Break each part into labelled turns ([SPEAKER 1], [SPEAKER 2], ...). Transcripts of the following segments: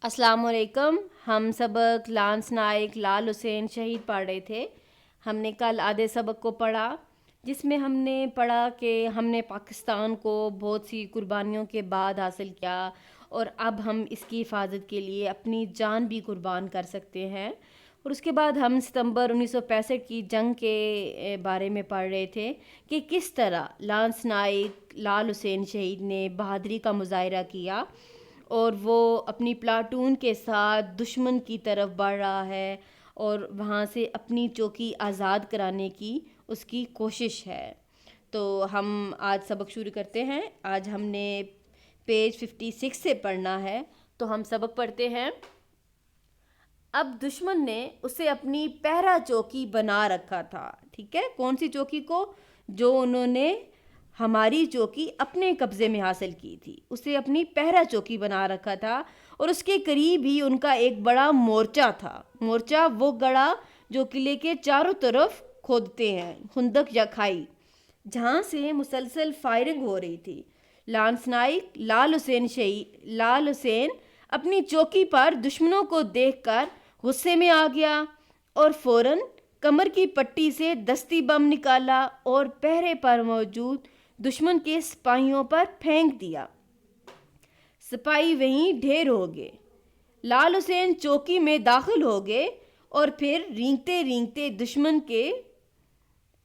[SPEAKER 1] السلام علیکم. ہم سبق لانس نائک لال حسین شہید پڑھ رہے تھے. ہم نے کل آدھے سبق کو پڑھا جس میں ہم نے پڑھا کہ ہم نے پاکستان کو بہت سی قربانیوں کے بعد حاصل کیا اور اب ہم اس کی حفاظت کے لیے اپنی جان بھی قربان کر سکتے ہیں. اور اس کے بعد ہم ستمبر 1965 کی جنگ کے بارے میں پڑھ رہے تھے کہ کس طرح لانس نائک لال حسین شہید نے بہادری کا مظاہرہ کیا اور وہ اپنی پلاٹون کے ساتھ دشمن کی طرف بڑھ رہا ہے اور وہاں سے اپنی چوکی آزاد کرانے کی اس کی کوشش ہے. تو ہم آج سبق شروع کرتے ہیں. آج ہم نے پیج 56 سے پڑھنا ہے. تو ہم سبق پڑھتے ہیں. اب دشمن نے اسے اپنی پہرا چوکی بنا رکھا تھا. ٹھیک ہے، کون سی چوکی کو؟ جو انہوں نے ہماری چوکی اپنے قبضے میں حاصل کی تھی، اسے اپنی پہرا چوکی بنا رکھا تھا. اور اس کے قریب ہی ان کا ایک بڑا مورچہ تھا. مورچہ وہ گڑھا جو قلعے کے چاروں طرف کھودتے ہیں، خندق یا کھائی، جہاں سے مسلسل فائرنگ ہو رہی تھی. لانس نائک لال حسین اپنی چوکی پر دشمنوں کو دیکھ کر غصے میں آ گیا اور فوراً کمر کی پٹی سے دستی بم نکالا اور پہرے پر موجود دشمن کے سپاہیوں پر پھینک دیا. سپاہی وہیں ڈھیر ہو گئے. لال حسین چوکی میں داخل ہو گئے اور پھر رینگتے رینگتے دشمن کے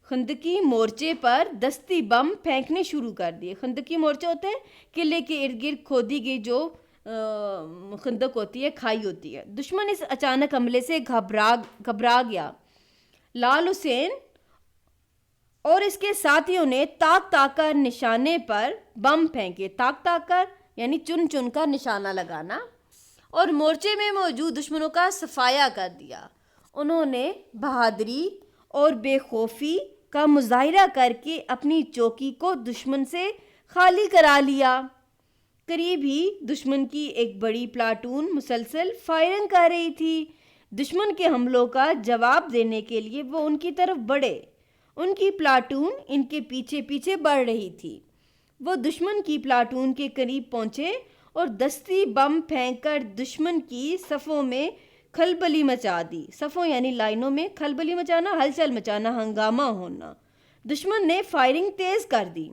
[SPEAKER 1] خندقی مورچے پر دستی بم پھینکنے شروع کر دیے. خندقی مورچہ ہوتا ہے قلعے کے ارد گرد کھودی گئی جو خندق ہوتی ہے، کھائی ہوتی ہے. دشمن اس اچانک حملے سے گھبرا گیا. لال حسین اور اس کے ساتھیوں نے تاک تاک کر نشانے پر بم پھینکے. تاک تاک کر یعنی چن چن کر نشانہ لگانا، اور مورچے میں موجود دشمنوں کا صفایا کر دیا. انہوں نے بہادری اور بے خوفی کا مظاہرہ کر کے اپنی چوکی کو دشمن سے خالی کرا لیا. قریب ہی دشمن کی ایک بڑی پلاٹون مسلسل فائرنگ کر رہی تھی. دشمن کے حملوں کا جواب دینے کے لیے وہ ان کی طرف بڑھے. ان کی پلاٹون ان کے پیچھے پیچھے بڑھ رہی تھی. وہ دشمن کی پلاٹون کے قریب پہنچے اور دستی بم پھینک کر دشمن کی صفوں میں کھلبلی مچا دی. صفوں یعنی لائنوں میں کھلبلی مچانا، ہلچل مچانا، ہنگامہ ہونا. دشمن نے فائرنگ تیز کر دی.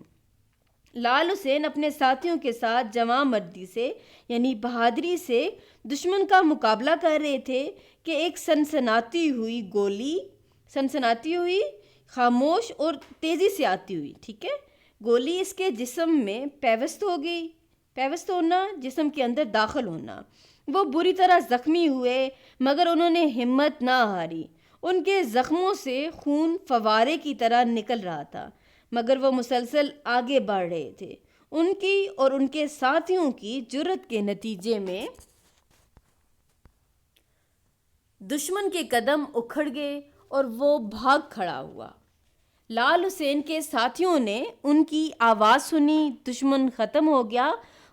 [SPEAKER 1] لال حسین اپنے ساتھیوں کے ساتھ جواں مردی سے یعنی بہادری سے دشمن کا مقابلہ کر رہے تھے کہ ایک سنسناتی ہوئی خاموش اور تیزی سے آتی ہوئی، ٹھیک ہے، گولی اس کے جسم میں پیوست ہو گئی. پیوست ہونا، جسم کے اندر داخل ہونا. وہ بری طرح زخمی ہوئے مگر انہوں نے ہمت نہ ہاری. ان کے زخموں سے خون فوارے کی طرح نکل رہا تھا مگر وہ مسلسل آگے بڑھ رہے تھے. ان کی اور ان کے ساتھیوں کی جرأت کے نتیجے میں دشمن کے قدم اکھڑ گئے اور وہ بھاگ کھڑا ہوا. لال حسین کے ساتھیوں نے ان کی آواز سنی. دشمن ختم ہو گیا.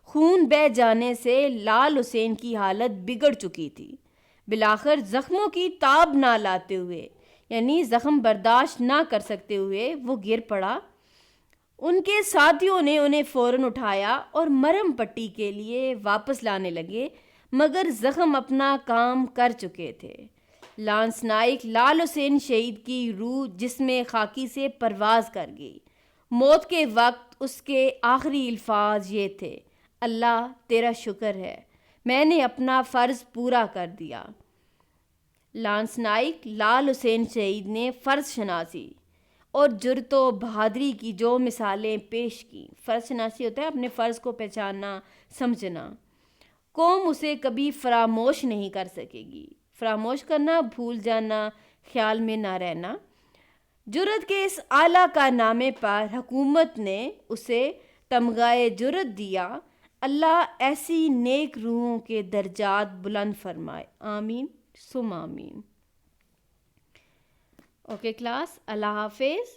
[SPEAKER 1] خون بہہ جانے سے لال حسین کی حالت بگڑ چکی تھی. بالآخر زخموں کی تاب نہ لاتے ہوئے یعنی زخم برداشت نہ کر سکتے ہوئے وہ گر پڑا. ان کے ساتھیوں نے انہیں فوراً اٹھایا اور مرہم پٹی کے لیے واپس لانے لگے مگر زخم اپنا کام کر چکے تھے. لانس نائک لال حسین شہید کی روح جسم خاکی سے پرواز کر گئی. موت کے وقت اس کے آخری الفاظ یہ تھے: اللہ تیرا شکر ہے، میں نے اپنا فرض پورا کر دیا. لانس نائک لال حسین شہید نے فرض شناسی اور جرأت و بہادری کی جو مثالیں پیش کی. فرض شناسی ہوتا ہے اپنے فرض کو پہچاننا، سمجھنا. قوم اسے کبھی فراموش نہیں کر سکے گی. فراموش کرنا، بھول جانا، خیال میں نہ رہنا. جرأت کے اس اعلیٰ کارنامے پر حکومت نے اسے تمغۂ جرأت دیا. اللہ ایسی نیک روحوں کے درجات بلند فرمائے. آمین ثم آمین. اوکے کلاس، اللہ حافظ.